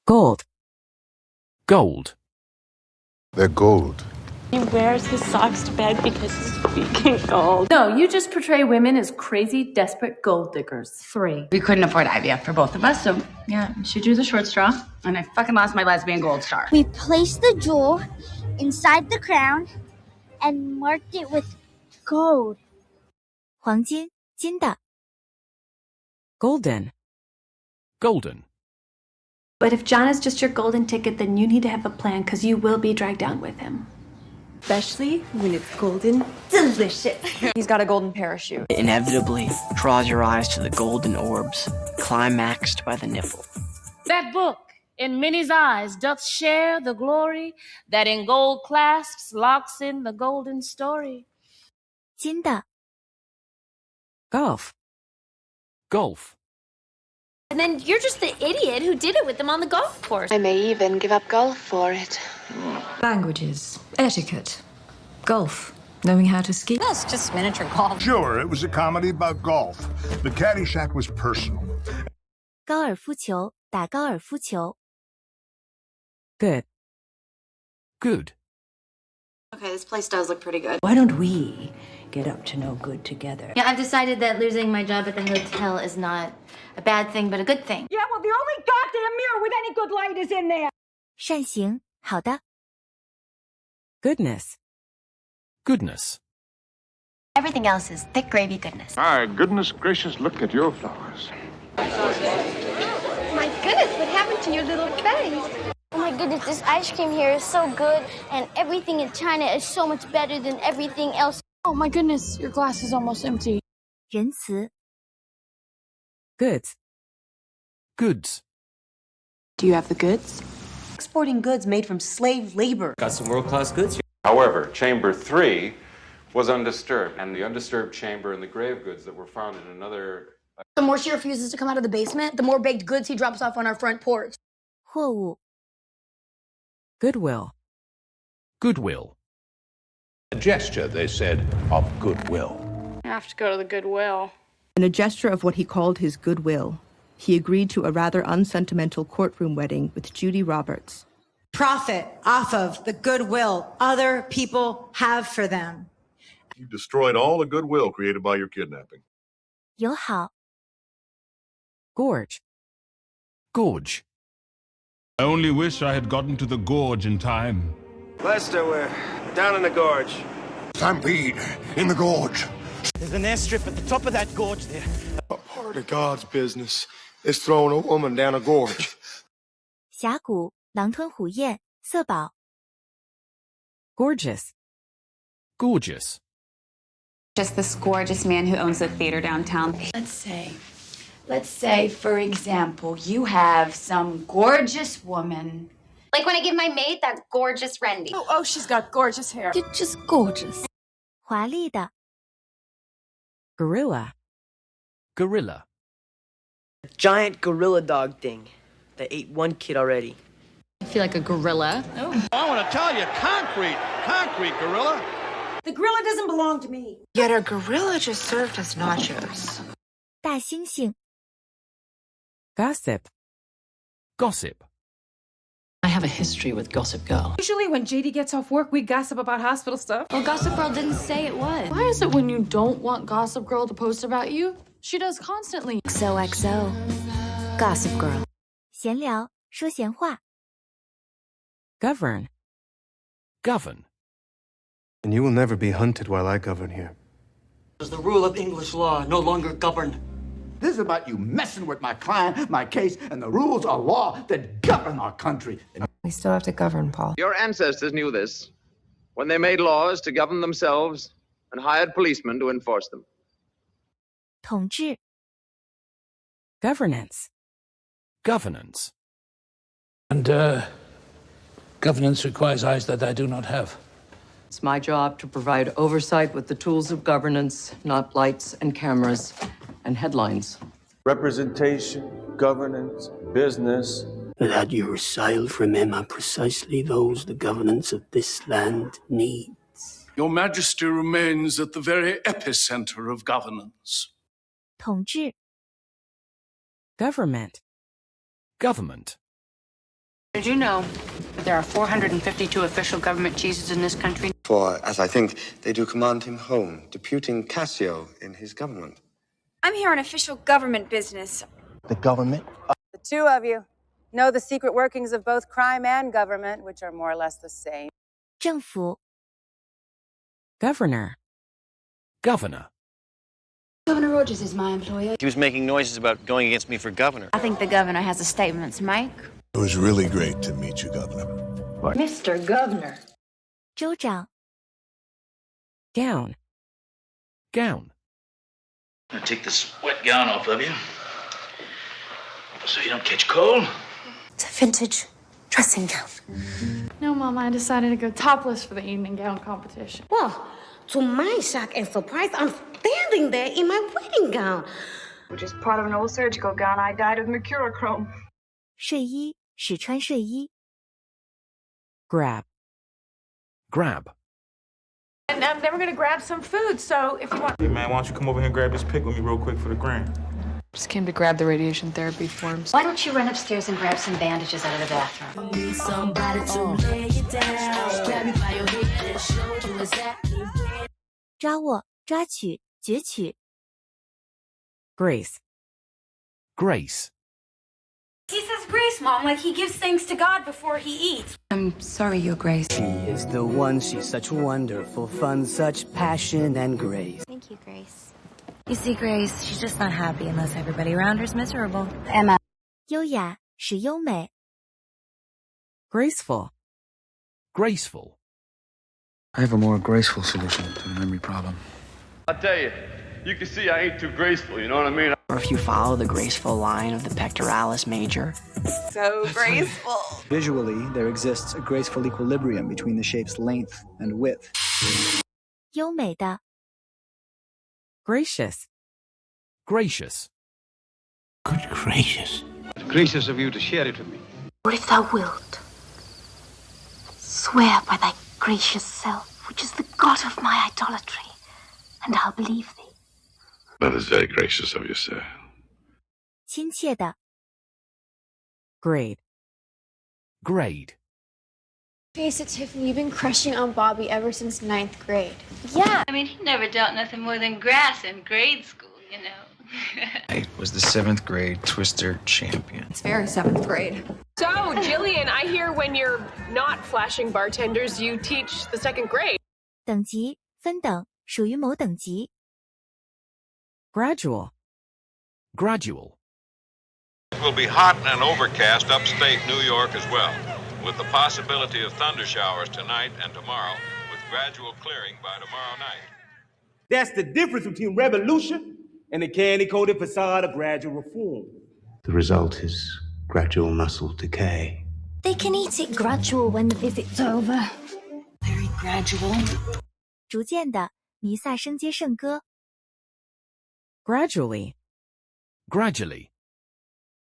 Gold. Gold. They're gold. He wears his socks to bed because he's speaking gold. No, you just portray women as crazy, desperate gold diggers. 3. We couldn't afford IVF for both of us, so yeah, she drew the short straw, and I fucking lost my lesbian gold star. We placed the jewel inside the crown and marked it with gold. 黄金，金的。Golden. Golden. But if John is just your golden ticket, then you need to have a plan because you will be dragged down with him. Especially when it's golden delicious. He's got a golden parachute. It inevitably draws your eyes to the golden orbs, climaxed by the nipple. That book in many's eyes doth share the glory that in gold clasps locks in the golden story. 金的。Golf. Golf. And then you're just the idiot who did it with them on the golf course. I may even give up golf for it. Languages, etiquette, golf, knowing how to ski. That's just miniature golf. Sure, it was a comedy about golf. The Caddyshack was personal. 高尔夫球，打高尔夫球。Good. Good. Okay, this place does look pretty good. Why don't we get up to no good together? Yeah, I've decided that losing my job at the hotel is not a bad thing, but a good thing. Yeah, well, the only goddamn mirror with any good light is in there. 善行，好的。Goodness. Goodness. Everything else is thick gravy goodness. My goodness gracious, look at your flowers. My goodness, what happened to your little face? Oh my goodness, this ice cream here is so good, and everything in China is so much better than everything else. Oh my goodness, your glass is almost empty. 仁慈。Goods. Goods. Do you have the goods? Exporting goods made from slave labor. Got some world-class goods here. However, Chamber 3 was undisturbed, and the undisturbed chamber and the grave goods that were found in another... The more she refuses to come out of the basement, the more baked goods he drops off on our front porch. 货物。Goodwill. Goodwill. A gesture, they said, of goodwill. I have to go to the Goodwill. In a gesture of what he called his goodwill, he agreed to a rather unsentimental courtroom wedding with Judy Roberts. Profit off of the goodwill other people have for them. You destroyed all the goodwill created by your kidnapping. 友好。Gorge. Gorge. I only wish I had gotten to the gorge in time. Lester, we're down in the gorge. Stampede in the gorge. There's an airstrip at the top of that gorge there. A part of God's business is throwing a woman down a gorge. 峡谷，狼吞虎咽，色宝。Gorgeous. Gorgeous. Just this gorgeous man who owns the theater downtown. Let's say, for example, you have some gorgeous woman. Like when I give my maid that gorgeous Rendy. Oh, she's got gorgeous hair. You're just gorgeous. 华丽的。Gorilla. Gorilla. A giant gorilla dog thing that ate one kid already. I feel like a gorilla. Oh. I want to tell you, concrete gorilla. The gorilla doesn't belong to me. Yet a gorilla just served as nachos. 大猩猩。Gossip. Gossip. I have a history with Gossip Girl. Usually when JD gets off work, we gossip about hospital stuff. Well, Gossip Girl didn't say it was. Why is it when you don't want Gossip Girl to post about you, she does constantly? XOXO. Gossip Girl. 闲聊，说闲话。Govern. Govern. And you will never be hunted while I govern here. Does the rule of English law no longer govern? This is about you messing with my client, my case, and the rules of law that govern our country. We still have to govern, Paul. Your ancestors knew this when they made laws to govern themselves and hired policemen to enforce them. 统治。Governance. Governance. And governance requires eyes that I do not have. It's my job to provide oversight with the tools of governance, not lights and cameras and headlines. Representation, governance, business. That you recite from him are precisely those the governance of this land needs. Your Majesty remains at the very epicenter of governance. 统治。Government. Government. Did you know that there are 452 official government cheeses in this country? For, as I think, they do command him home, deputing Cassio in his government. I'm here on official government business. The government? The two of you know the secret workings of both crime and government, which are more or less the same. 政府 Governor. Governor. Governor Rogers is my employer. He was making noises about going against me for governor. I think the governor has a statement to make. It was really great to meet you, Governor. What? Mr. Governor. 州长 Gown. Gown. I'm gonna take this wet gown off of you so you don't catch cold. It's a vintage dressing gown. No, Mom, I decided to go topless for the evening gown competition. Well, to my shock and surprise, I'm standing there in my wedding gown. Which is part of an old surgical gown I dyed with mercurochrome. 睡衣使穿睡衣 Grab. Grab. And then we're gonna grab some food, so if you want... Hey, man, why don't you come over here and grab this pic with me real quick for the gram? Just came to grab the radiation therapy forms. Why don't you run upstairs and grab some bandages out of the bathroom? Need somebody to lay it down. Grab you by your head and show you exactly where. 抓握抓取攫取 Grace. Grace. He says grace, Mom, like he gives thanks to God before he eats. I'm sorry, Your Grace. She is the one. She's such wonderful fun, such passion and grace. Thank you, Grace. You see, Grace, she's just not happy unless everybody around her's miserable. Emma. 优雅使优美 Graceful. Graceful. I have a more graceful solution to the memory problem. I tell you, you can see I ain't too graceful, you know what I mean? Or if you follow the graceful line of the pectoralis major. So graceful. Visually, there exists a graceful equilibrium between the shape's length and width. 优美的 Gracious. Gracious. Good gracious. Gracious of you to share it with me. Or if thou wilt, swear by thy gracious self, which is the god of my idolatry, and I'll believe thee. That is very gracious of you, sir. 亲切的 Grade. Grade. Face it, Tiffany, you've been crushing on Bobby ever since 9th grade. Yeah. I mean, he never dealt nothing more than grass in grade school, you know. I was the 7th grade Twister champion. It's very 7th grade. So, Jillian, I hear when you're not flashing bartenders, you teach the 2nd grade. 等级分等属于某等级 Gradual. Gradual. It will be hot and overcast upstate New York as well, with the possibility of thunder showers tonight and tomorrow, with gradual clearing by tomorrow night. That's the difference between revolution and the candy-coated facade of gradual reform. The result is gradual muscle decay. They can eat it gradual when the visit's over. Very gradual. 逐渐的弥撒升阶圣歌 Gradually. Gradually.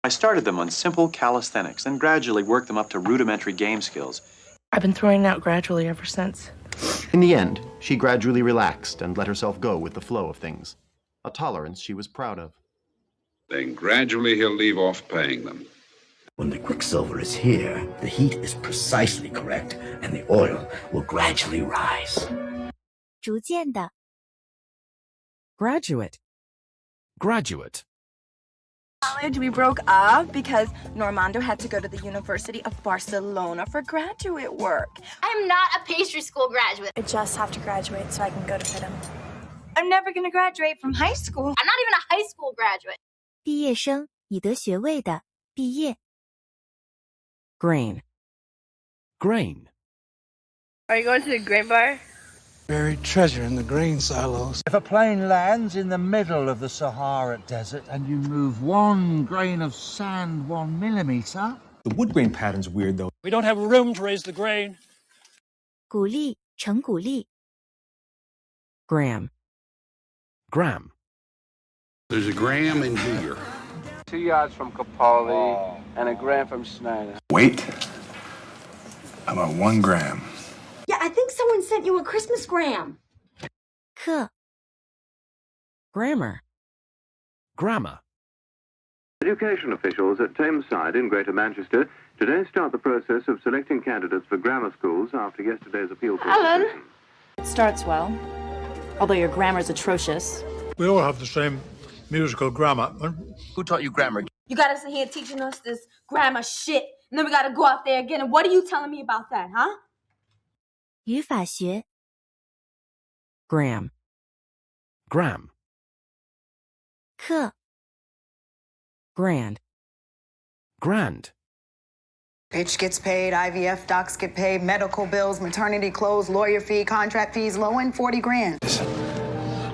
I started them on simple calisthenics and gradually worked them up to rudimentary game skills. I've been throwing out gradually ever since. In the end, she gradually relaxed and let herself go with the flow of things, a tolerance she was proud of. Then gradually he'll leave off paying them. When the quicksilver is here, the heat is precisely correct, and the oil will gradually rise. 逐渐的 Graduate. Graduate. College, we broke up because Normando had to go to the University of Barcelona for graduate work. I'm not a pastry school graduate. I just have to graduate so I can go to FITM. I'm never going to graduate from high school. I'm not even a high school graduate. 毕业生已得学位的毕业 Grain. Grain. Are you going to the grain bar? Buried treasure in the grain silos. If a plane lands in the middle of the Sahara Desert and you move 1 grain of sand 1 millimeter... The wood grain pattern's weird, though. We don't have room to raise the grain. 鼓励成鼓励 Gram. Gram. There's a gram in here. 2 yards from Capaldi and a gram from Schneider. Weight? About 1 gram. Yeah, I think someone sent you a Christmas gram. 课 Grammar. Grammar. Education officials at Tameside in Greater Manchester today start the process of selecting candidates for grammar schools after yesterday's appeal court decision. It starts well, although your grammar's atrocious. We all have the same musical grammar. Who taught you grammar? You got us in here teaching us this grammar shit, and then we gotta go out there again, and what are you telling me about that, huh? 语法学 gram, gram, 课 grand, grand, Bitch gets paid, IVF docs get paid, medical bills, maternity clothes, lawyer fee, contract fees, low end 40 grand. Listen,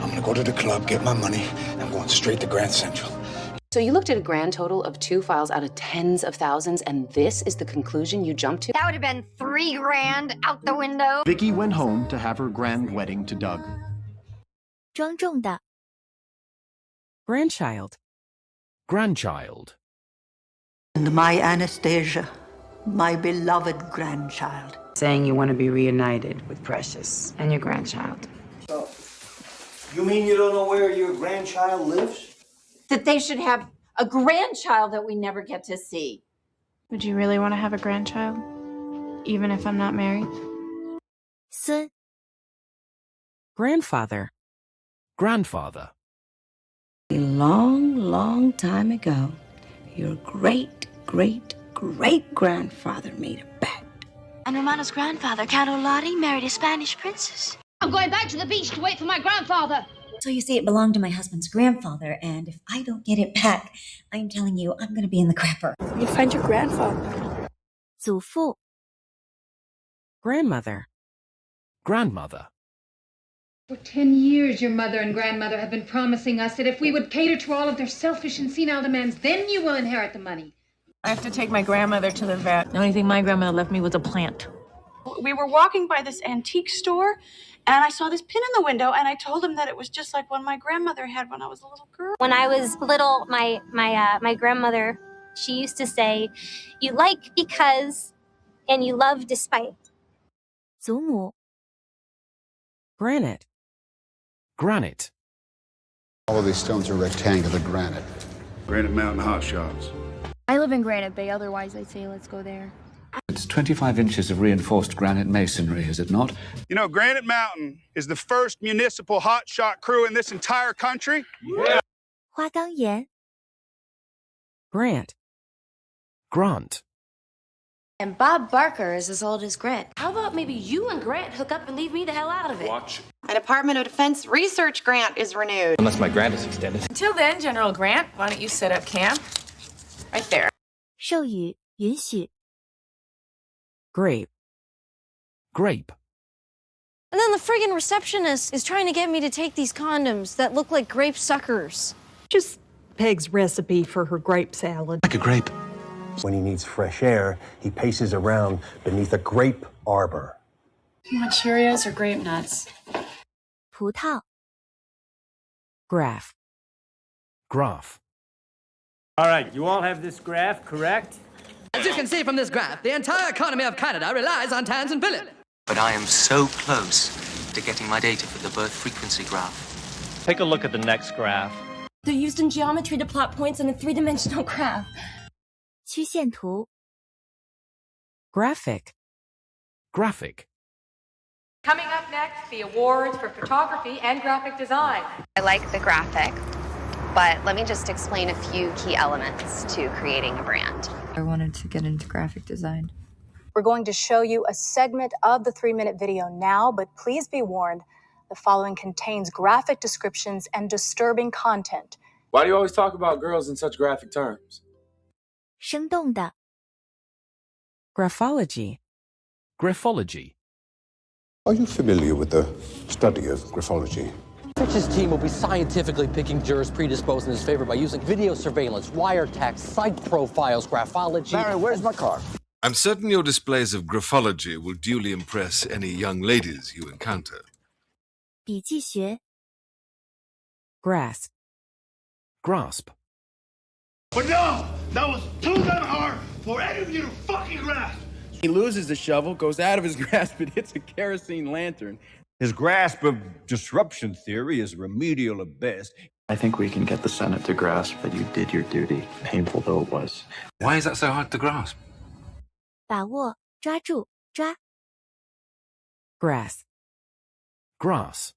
I'm gonna go to the club, get my money, and I'm going straight to Grand Central. So you looked at a grand total of 2 files out of tens of thousands, and this is the conclusion you jumped to? That would have been $3 grand out the window. Vicky went home to have her grand wedding to Doug. 庄重的 grandchild, grandchild, And my Anastasia, my beloved grandchild. Saying you want to be reunited with Precious and your grandchild. So, you mean you don't know where your grandchild lives? That they should have a grandchild that we never get to see. Would you really want to have a grandchild? Even if I'm not married? 孙 grandfather, grandfather, A long, long time ago, your great-great-great-grandfather made a bet. And Romano's grandfather, Count Olari, married a Spanish princess. I'm going back to the beach to wait for my grandfather. So you see, it belonged to my husband's grandfather, and if I don't get it back, I'm telling you, I'm going to be in the crapper. You find your grandfather. 祖父 grandmother, grandmother, For 10 years, your mother and grandmother have been promising us that if we would cater to all of their selfish and senile demands, then you will inherit the money. I have to take my grandmother to the vet. The only thing my grandmother left me was a plant. We were walking by this antique store, and I saw this pin in the window, and I told him that it was just like one my grandmother had when I was a little girl. When I was little, my grandmother, she used to say, "You like because, and you love despite." 祖母 granite, granite, All of these stones are rectangular granite. Granite Mountain hot shots. I live in Granite Bay, otherwise I'd say let's go there. It's 25 inches of reinforced granite masonry, is it not? You know, Granite Mountain is the first municipal hot shot crew in this entire country. Yeah. 花岗岩 grant, grant, And Bob Barker is as old as Grant. How about maybe you and Grant hook up and leave me the hell out of it? Watch. A Department of Defense research grant is renewed. Unless my grant is extended. Until then, General Grant, why don't you set up camp? Right there. 授予允许 grape, grape, And then the friggin' receptionist is trying to get me to take these condoms that look like grape suckers. Just Peg's recipe for her grape salad. Like a grape. When he needs fresh air, he paces around beneath a grape arbor. You want Cheerios or grape nuts? 葡萄 graph, graph, All right, you all have this graph, correct? As you can see from this graph, the entire economy of Canada relies on tans and billet. But I am so close to getting my data for the birth frequency graph. Take a look at the next graph. They're used in geometry to plot points in a three-dimensional graph. 曲线图 graphic, graphic, Coming up next, the awards for photography and graphic design. I like the graphic, but let me just explain a few key elements to creating a brand. I wanted to get into graphic design. We're going to show you a segment of the 3-minute video now, but please be warned, the following contains graphic descriptions and disturbing content. Why do you always talk about girls in such graphic terms? 生动的 graphology, graphology, Are you familiar with the study of graphology? Fitch's team will be scientifically picking jurors predisposed in his favor by using video surveillance, wiretaps, psych profiles, graphology. Larry, where's my car? I'm certain your displays of graphology will duly impress any young ladies you encounter. 笔记学 grasp, grasp, But no! That was too damn hard for any of you to fucking grasp! He loses the shovel, goes out of his grasp, and hits a kerosene lantern. His grasp of disruption theory is remedial at best. I think we can get the Senate to grasp that you did your duty, painful though it was. Why is that so hard to grasp? 把握，抓住，抓。Grass. Grass.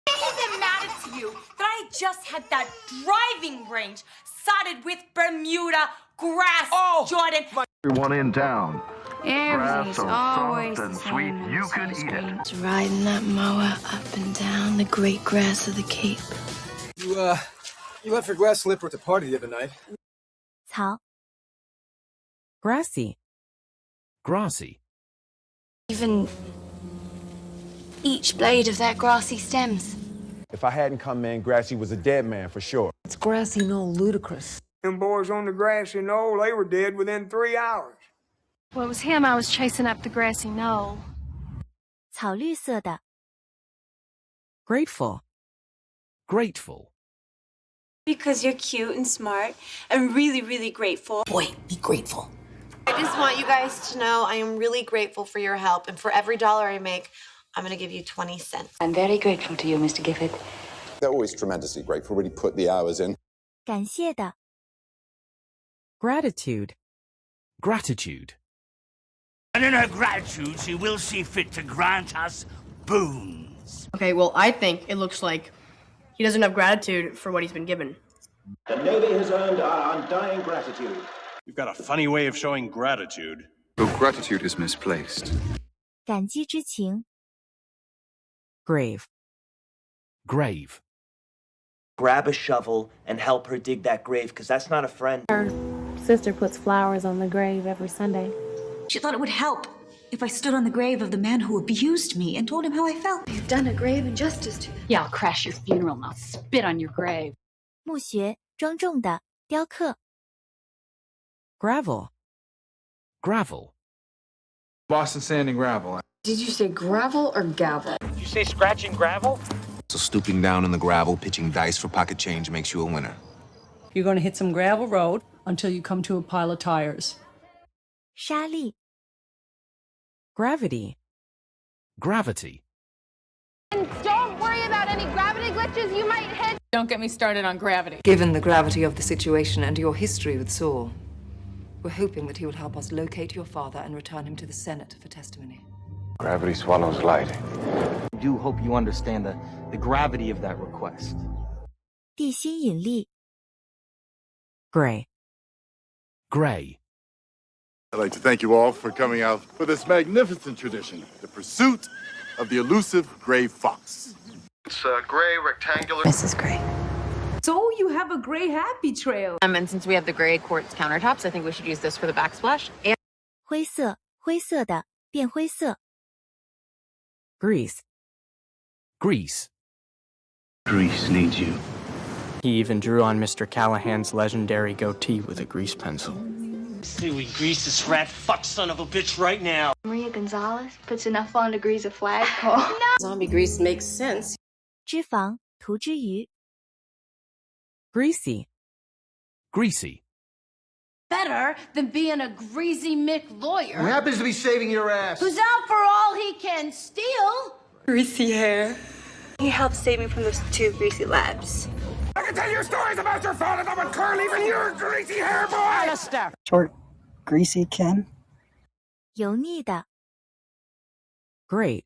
Isn't it matter to you that I just had that driving range sodded with Bermuda grass, Jordan? Everyone in town. Everything's always and the sweet, same you on could sunscreen. eat it. It's riding that mower up and down the great grass of the Cape. You left your glass slipper at the party the other night. 草 Grassy. Grassy. Even each blade of that grassy stems. If I hadn't come in, Grassy was a dead man for sure. It's grassy knoll ludicrous. Them boys on the grassy knoll, they were dead within 3 hours. Well, it was him I was chasing up the grassy knoll. 草绿色的 Grateful. Grateful. Because you're cute and smart and really, really grateful. Boy, be grateful. I just want you guys to know I am really grateful for your help, and for every dollar I make, I'm going to give you 20 cents. I'm very grateful to you, Mr. Gifford. They're always tremendously grateful, really put the hours in. 感谢的 Gratitude. Gratitude. And in her gratitude, she will see fit to grant us boons. Okay, well, I think it looks like he doesn't have gratitude for what he's been given. The Navy has earned our undying gratitude. You've got a funny way of showing gratitude. Your gratitude is misplaced. 感激之情 Grave. Grave. Grab a shovel and help her dig that grave, because that's not a friend. Her sister puts flowers on the grave every Sunday. She thought it would help if I stood on the grave of the man who abused me and told him how I felt. You've done a grave injustice to them. Yeah, I'll crash your funeral and I'll spit on your grave. 墓穴庄重的雕刻 Gravel. Gravel. Boston sand and gravel. Did you say gravel or gavel? Did you say scratching gravel? So stooping down in the gravel, pitching dice for pocket change makes you a winner. You're going to hit some gravel road until you come to a pile of tires. 沙粒 Gravity. Gravity. And don't worry about any gravity glitches you might hit. Don't get me started on gravity. Given the gravity of the situation and your history with Saul, we're hoping that he will help us locate your father and return him to the Senate for testimony. Gravity swallows light. I do hope you understand the gravity of that request. 地心引力 Gray. Gray. I'd like to thank you all for coming out for this magnificent tradition, the pursuit of the elusive gray fox. It's gray, rectangular. Mrs. Gray. So you have a gray happy trail. And since we have the gray quartz countertops, I think we should use this for the backsplash. And 灰色灰色的变灰色 Grease. Grease. Greece needs you. He even drew on Mr. Callahan's legendary goatee with a grease pencil. Say we grease this rat fuck son of a bitch right now. Maria Gonzalez puts enough on to grease a flagpole. No. Zombie grease makes sense. 脂肪涂之于 Greasy. Greasy. Better than being a greasy Mick lawyer. Who happens to be saving your ass? Who's out for all he can steal. Greasy hair. He helped save me from those 2 greasy labs. I can tell you stories about your father that would curl even your greasy hair, boy! Alistair. Short, greasy Ken? 油腻的 Great.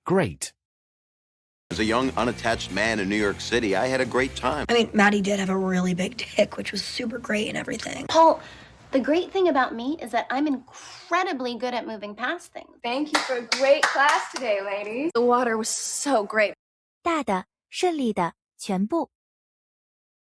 Great. As a young, unattached man in New York City, I had a great time. I mean, Maddie did have a really big dick, which was super great and everything. Paul, the great thing about me is that I'm incredibly good at moving past things. Thank you for a great class today, ladies. The water was so great. 大的顺利的全部